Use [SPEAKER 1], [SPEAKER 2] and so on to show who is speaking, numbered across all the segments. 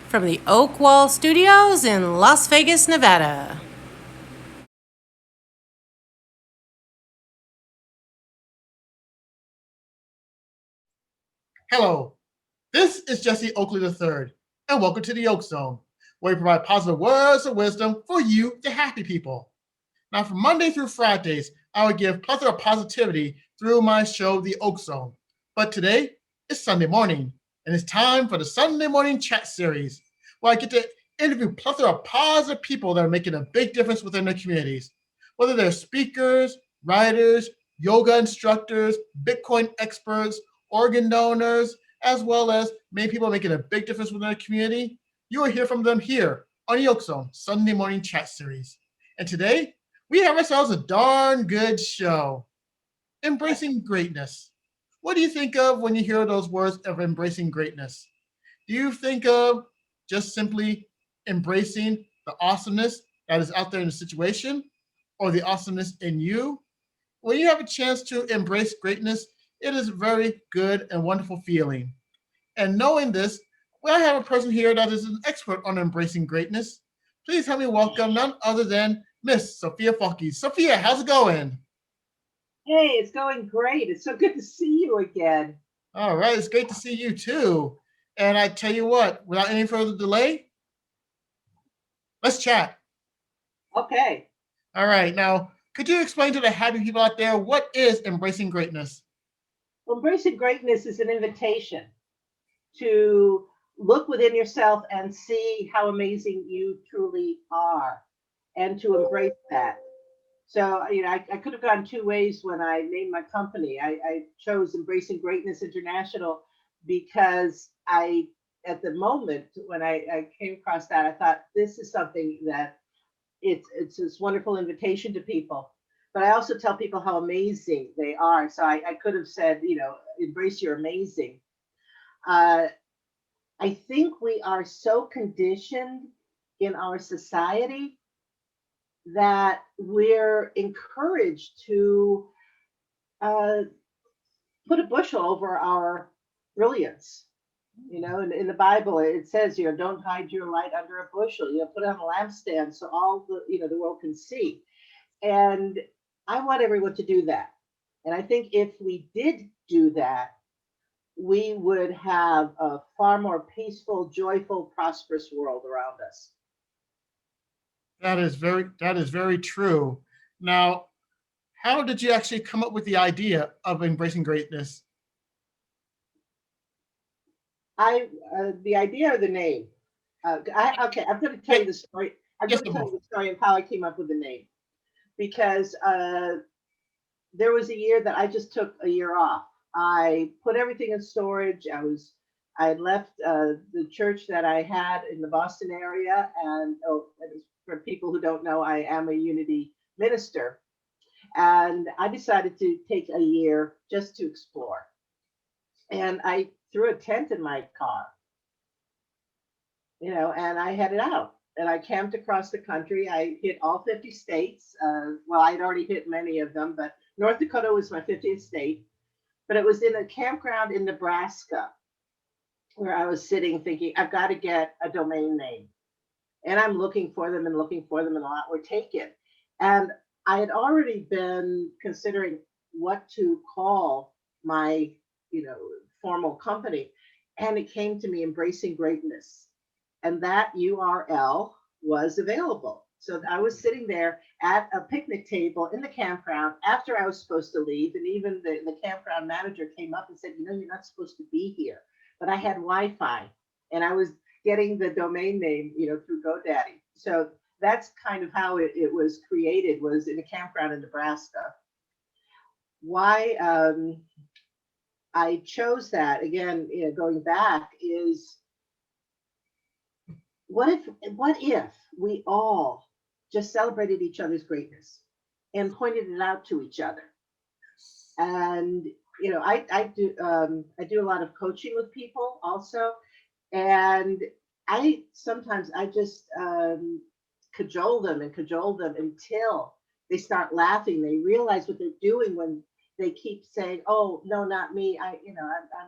[SPEAKER 1] from the Oakwall Studios in Las Vegas, Nevada.
[SPEAKER 2] Hello, this is Jesse Oakley III, and welcome to the Oak Zone, where we provide positive words of wisdom for you, the happy people. Now, from Monday through Fridays, I will give plethora of positivity through my show, The Oak Zone. But today is Sunday morning, and it's time for the Sunday Morning Chat Series, where I get to interview plethora of positive people that are making a big difference within their communities. Whether they're speakers, writers, yoga instructors, Bitcoin experts, organ donors, as well as many people making a big difference within their community, you will hear from them here on the Oak Zone Sunday Morning Chat Series. And today, we have ourselves a darn good show. Embracing greatness. What do you think of when you hear those words of embracing greatness? Do you think of just simply embracing the awesomeness that is out there in the situation or the awesomeness in you? When you have a chance to embrace greatness, it is a very good and wonderful feeling. And knowing this, we have a person here that is an expert on embracing greatness. Please help me welcome none other than Miss Sophia Falke. Sophia, how's it going?
[SPEAKER 3] Hey, it's going great. It's so good to see you again.
[SPEAKER 2] All right, it's great to see you too. And I tell you what, without any further delay, let's chat.
[SPEAKER 3] Okay.
[SPEAKER 2] All right, now, could you explain to the happy people out there what is embracing greatness?
[SPEAKER 3] Well, embracing greatness is an invitation to look within yourself and see how amazing you truly are and to embrace that. So, I could have gone two ways when I named my company. I chose Embracing Greatness International because at the moment when I came across that, I thought this is something that it's this wonderful invitation to people. But I also tell people how amazing they are. So I could have said, embrace your amazing. Uh, I think we are so conditioned in our society that we're encouraged to uh, put a bushel over our brilliance. In the Bible, it says, don't hide your light under a bushel. Put it on a lampstand so all the world can see. And I want everyone to do that. And I think if we did do that, we would have a far more peaceful, joyful, prosperous world around us.
[SPEAKER 2] That is very true. Now, how did you actually come up with the idea of embracing greatness?
[SPEAKER 3] The idea of the name. Okay, I'm going to tell
[SPEAKER 2] Hey,
[SPEAKER 3] you the story. I'm
[SPEAKER 2] yes,
[SPEAKER 3] going to
[SPEAKER 2] the
[SPEAKER 3] tell you
[SPEAKER 2] both.
[SPEAKER 3] the story of how I came up with the name because there was a year that I just took a year off. I put everything in storage. I left the church that I had in the Boston area, and for people who don't know, I am a Unity minister, and I decided to take a year just to explore. And I threw a tent in my car, and I headed out. And I camped across the country. I hit all 50 states. Well, I'd already hit many of them, but North Dakota was my 50th state. But it was in a campground in Nebraska where I was sitting thinking, I've got to get a domain name. And I'm looking for them and looking for them, and a lot were taken. And I had already been considering what to call my, you know, formal company. And it came to me, Embracing Greatness. And that URL was available. So I was sitting there at a picnic table in the campground after I was supposed to leave. And even the campground manager came up and said, you're not supposed to be here. But I had Wi Fi and I was getting the domain name, through GoDaddy. So that's kind of how it was created, was in a campground in Nebraska. Why I chose that, again, going back, is what if we all just celebrated each other's greatness and pointed it out to each other? And I do a lot of coaching with people also, and I sometimes I just cajole them until they start laughing. They realize what they're doing when they keep saying, "Oh no, not me. I'm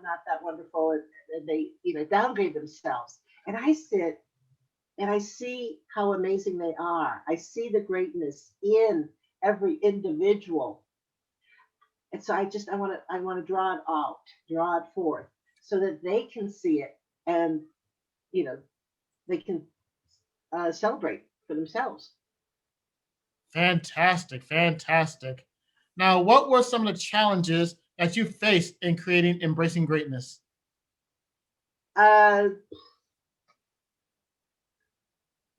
[SPEAKER 3] not that wonderful," and they downgrade themselves. And I sit and I see how amazing they are. I see the greatness in every individual. And so I want to draw it out, draw it forth so that they can see it and, you know, they can celebrate for themselves.
[SPEAKER 2] Fantastic, fantastic. Now, what were some of the challenges that you faced in creating Embracing Greatness?
[SPEAKER 3] Uh,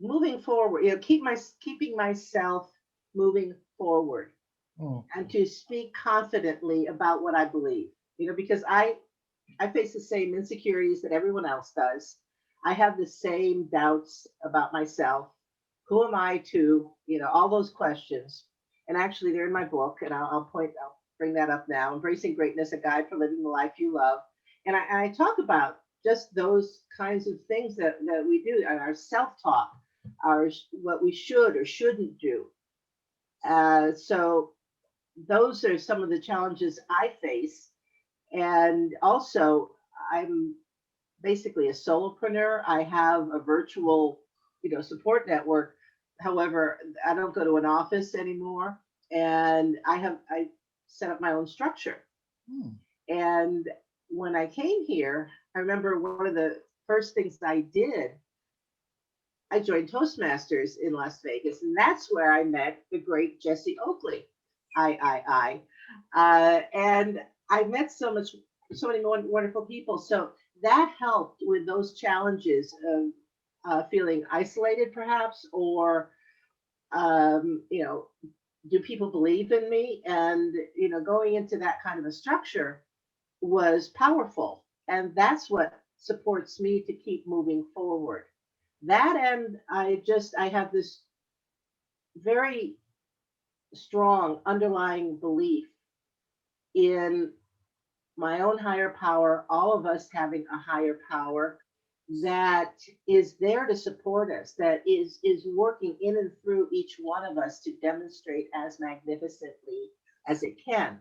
[SPEAKER 3] Moving forward, keeping myself moving forward
[SPEAKER 2] Oh,
[SPEAKER 3] and to speak confidently about what I believe. Because I face the same insecurities that everyone else does. I have the same doubts about myself. Who am I to, all those questions. And actually, they're in my book, and I'll bring that up now. Embracing Greatness: A Guide for Living the Life You Love. And I talk about just those kinds of things that we do, and our self-talk, what we should or shouldn't do. So those are some of the challenges I face. And also, I'm basically a solopreneur. I have a virtual, support network. However, I don't go to an office anymore, and I set up my own structure.
[SPEAKER 2] hmm.
[SPEAKER 3] And when I came here, I remember one of the first things I did. I joined Toastmasters in Las Vegas, and that's where I met the great Jesse Oakley. And I met so many wonderful people. So that helped with those challenges of feeling isolated, perhaps, or um, you know, do people believe in me? And going into that kind of a structure was powerful, and that's what supports me to keep moving forward. That, and I have this very strong underlying belief in my own higher power, all of us having a higher power that is there to support us, that is working in and through each one of us to demonstrate as magnificently as it can.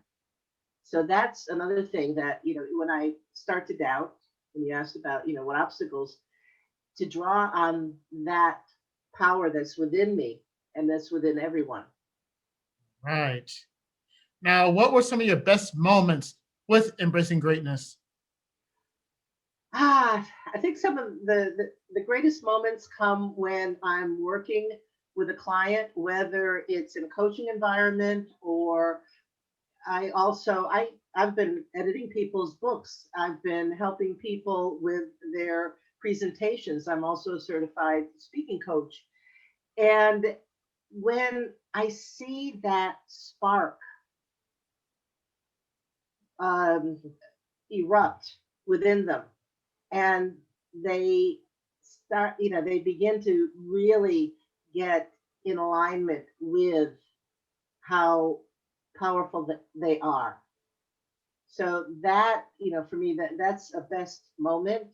[SPEAKER 3] So that's another thing that, when I start to doubt, when you asked about, what obstacles, to draw on that power that's within me and that's within everyone.
[SPEAKER 2] Right. Now, what were some of your best moments with Embracing Greatness?
[SPEAKER 3] I think some of the greatest moments come when I'm working with a client, whether it's in a coaching environment or I've been editing people's books. I've been helping people with their presentations. I'm also a certified speaking coach. And when I see that spark um, erupt within them, and they they begin to really get in alignment with how powerful that they are. So that, for me, that's a best moment.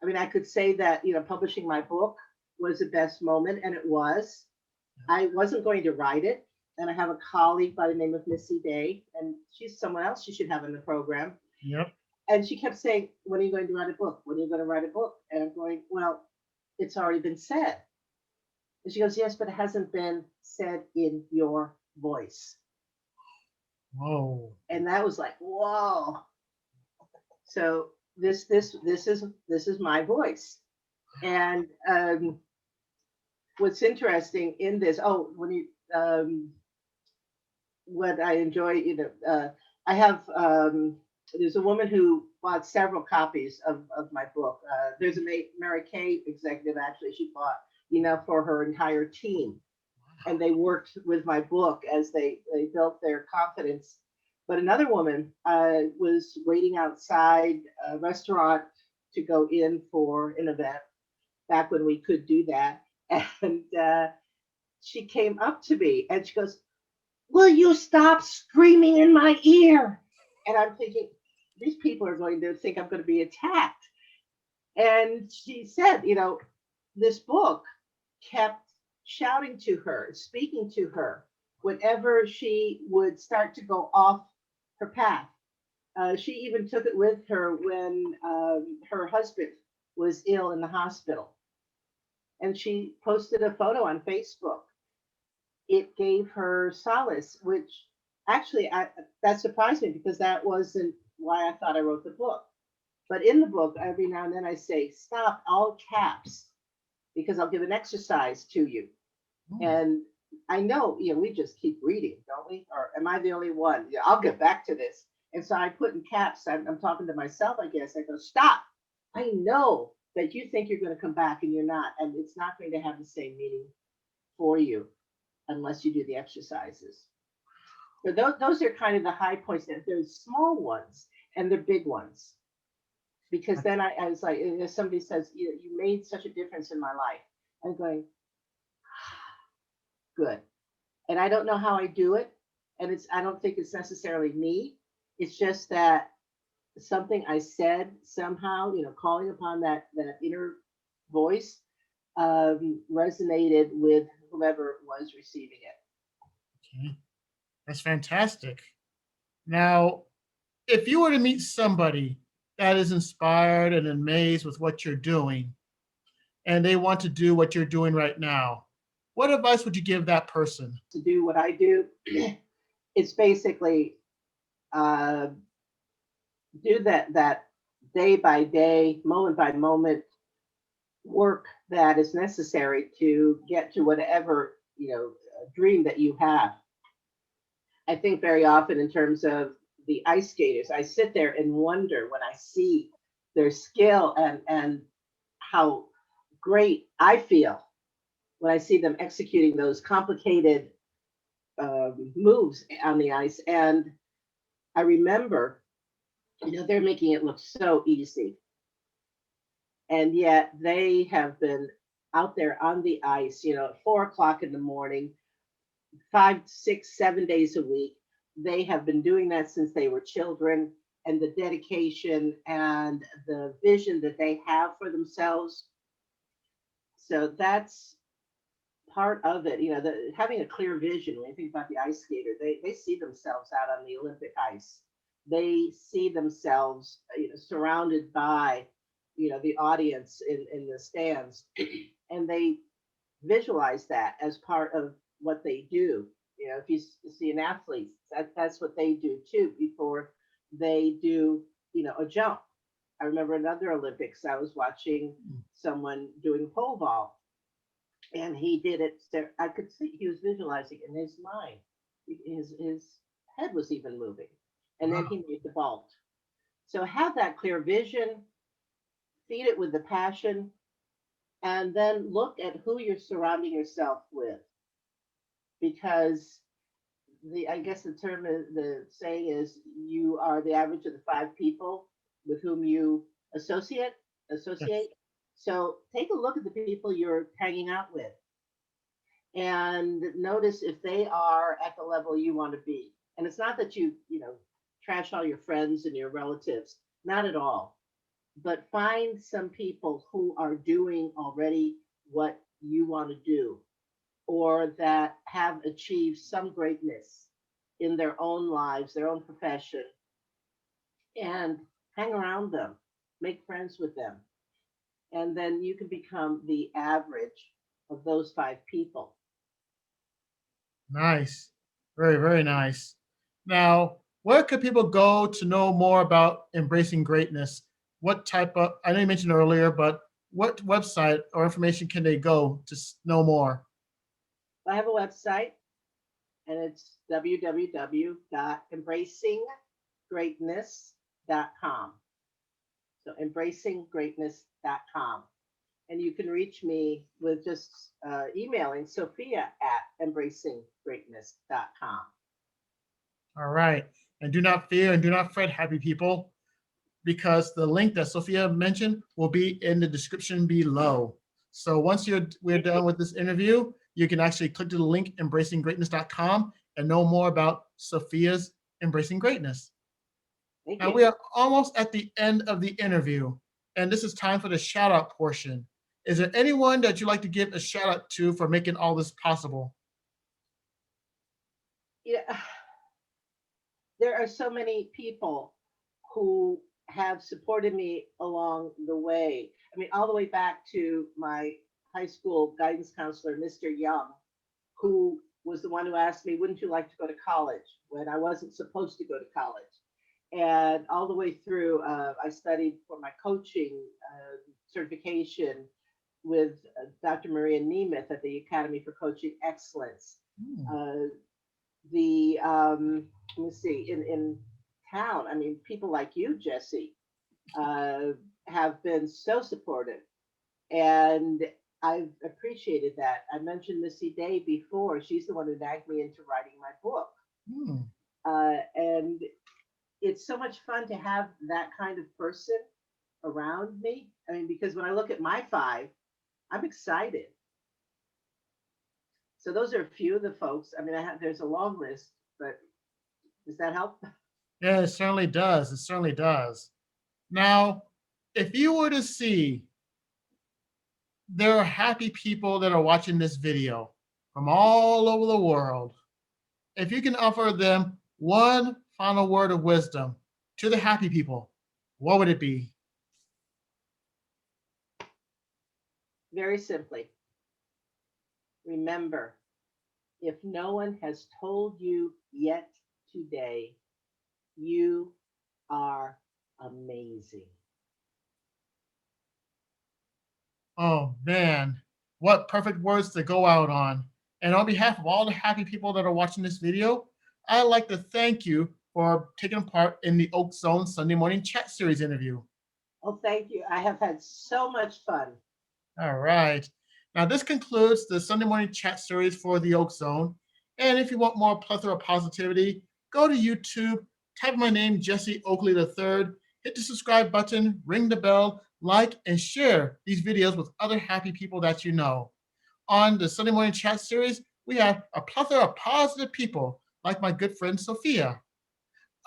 [SPEAKER 3] I mean, I could say that, publishing my book was the best moment, and it was. I wasn't going to write it. And I have a colleague by the name of Missy Day, and she's someone else you should have in the program.
[SPEAKER 2] Yep.
[SPEAKER 3] And she kept saying, "When are you going to write a book? When are you going to write a book?" And I'm going, "Well, it's already been said." And she goes, "Yes, but it hasn't been said in your voice."
[SPEAKER 2] Whoa.
[SPEAKER 3] And that was like, whoa. So this is my voice. And what's interesting in this, when you what I enjoy, I have there's a woman who bought several copies of my book. There's a Mary Kay executive, actually, she bought, for her entire team. And they worked with my book as they built their confidence. But another woman was waiting outside a restaurant to go in for an event back when we could do that. And she came up to me and she goes, "Will you stop screaming in my ear?" And I'm thinking, these people are going to think I'm going to be attacked. And she said, this book kept shouting to her, speaking to her, whenever she would start to go off her path. She even took it with her when her husband was ill in the hospital. And she posted a photo on Facebook. It gave her solace, which actually that surprised me because that wasn't why I thought I wrote the book. But in the book, every now and then I say, stop, all caps, because I'll give an exercise to you. And I know, we just keep reading, don't we? Or am I the only one? Yeah, I'll get back to this. And so I put in caps, I'm talking to myself, I guess. I go, stop. I know that you think you're going to come back and you're not. And it's not going to have the same meaning for you unless you do the exercises. So those are kind of the high points. There's small ones and they're big ones. Because then I was like, if somebody says, you made such a difference in my life, I'm going, good. And I don't know how I do it. And I don't think it's necessarily me. It's just that something I said somehow, calling upon that inner voice resonated with whoever was receiving it.
[SPEAKER 2] Okay. That's fantastic. Now, if you were to meet somebody that is inspired and amazed with what you're doing, and they want to do what you're doing right now, what advice would you give that person?
[SPEAKER 3] To do what I do, it's basically do that day by day, moment by moment work that is necessary to get to whatever dream that you have. I think very often in terms of the ice skaters, I sit there and wonder when I see their skill and how great I feel when I see them executing those complicated moves on the ice. And I remember, they're making it look so easy. And yet they have been out there on the ice, at 4 o'clock in the morning, 5, 6, 7 days a week. They have been doing that since they were children, and the dedication and the vision that they have for themselves. So that's part of it, having a clear vision. When you think about the ice skater, they see themselves out on the Olympic ice. They see themselves, surrounded by, the audience in the stands, and they visualize that as part of what they do. If you see an athlete, that's what they do too before they do, a jump. I remember another Olympics, I was watching someone doing pole vault, and he did it. I could see he was visualizing in his mind. His head was even moving, and then he made the vault. So have that clear vision, feed it with the passion, and then look at who you're surrounding yourself with. Because I guess the saying is you are the average of the 5 people with whom you associate.
[SPEAKER 2] Yes.
[SPEAKER 3] So take a look at the people you're hanging out with and notice if they are at the level you want to be. And it's not that you trash all your friends and your relatives, not at all. But find some people who are doing already what you want to do, or that have achieved some greatness in their own lives, their own profession, and hang around them, make friends with them. And then you can become the average of those 5 people.
[SPEAKER 2] Nice. Very, very nice. Now, where could people go to know more about embracing greatness? What type of, I know you mentioned earlier, but what website or information can they go to know more?
[SPEAKER 3] I have a website, and it's www.embracinggreatness.com. So embracinggreatness.com. And you can reach me with just emailing Sophia@embracinggreatness.com.
[SPEAKER 2] All right. And do not fear and do not fret, happy people, because the link that Sophia mentioned will be in the description below. So once we're done with this interview, you can actually click to the link embracinggreatness.com and know more about Sophia's Embracing Greatness.
[SPEAKER 3] Thank
[SPEAKER 2] Now
[SPEAKER 3] you.
[SPEAKER 2] we are almost at the end of the interview, and this is time for the shout out portion. Is there anyone that you'd like to give a shout out to for making all this possible?
[SPEAKER 3] Yeah, there are so many people who have supported me along the way. I mean, all the way back to my high school guidance counselor, Mr. Young, who was the one who asked me, wouldn't you like to go to college when I wasn't supposed to go to college? And all the way through, I studied for my coaching certification with Dr. Maria Nemeth at the Academy for Coaching Excellence. Let me see, in town, I mean, people like you, Jesse, have been so supportive. And I've appreciated that. I mentioned Missy Day before. She's the one who nagged me into writing my book. And it's so much fun to have that kind of person around me. I mean, because when I look at my 5, I'm excited. So those are a few of the folks. I mean, there's a long list, but does that help?
[SPEAKER 2] Yeah, it certainly does. It certainly does. Now, if you were to see there are happy people that are watching this video from all over the world, if you can offer them one final word of wisdom to the happy people, what would it be?
[SPEAKER 3] Very simply, remember, if no one has told you yet today, you are amazing.
[SPEAKER 2] Oh man, what perfect words to go out on. And on behalf of all the happy people that are watching this video, I'd like to thank you for taking part in the Oak Zone Sunday Morning Chat Series interview.
[SPEAKER 3] Oh, thank you. I have had so much fun.
[SPEAKER 2] All right. Now, this concludes the Sunday Morning Chat Series for the Oak Zone. And if you want more plethora of positivity, go to YouTube, type my name, Jesse Oakley III, hit the subscribe button, ring the bell, like, and share these videos with other happy people that you know. On the Sunday Morning Chat Series, we have a plethora of positive people like my good friend Sophia.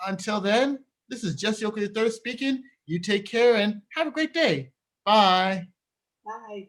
[SPEAKER 2] Until then, this is Jesse Oakley III speaking. You take care and have a great day. Bye.
[SPEAKER 3] Bye.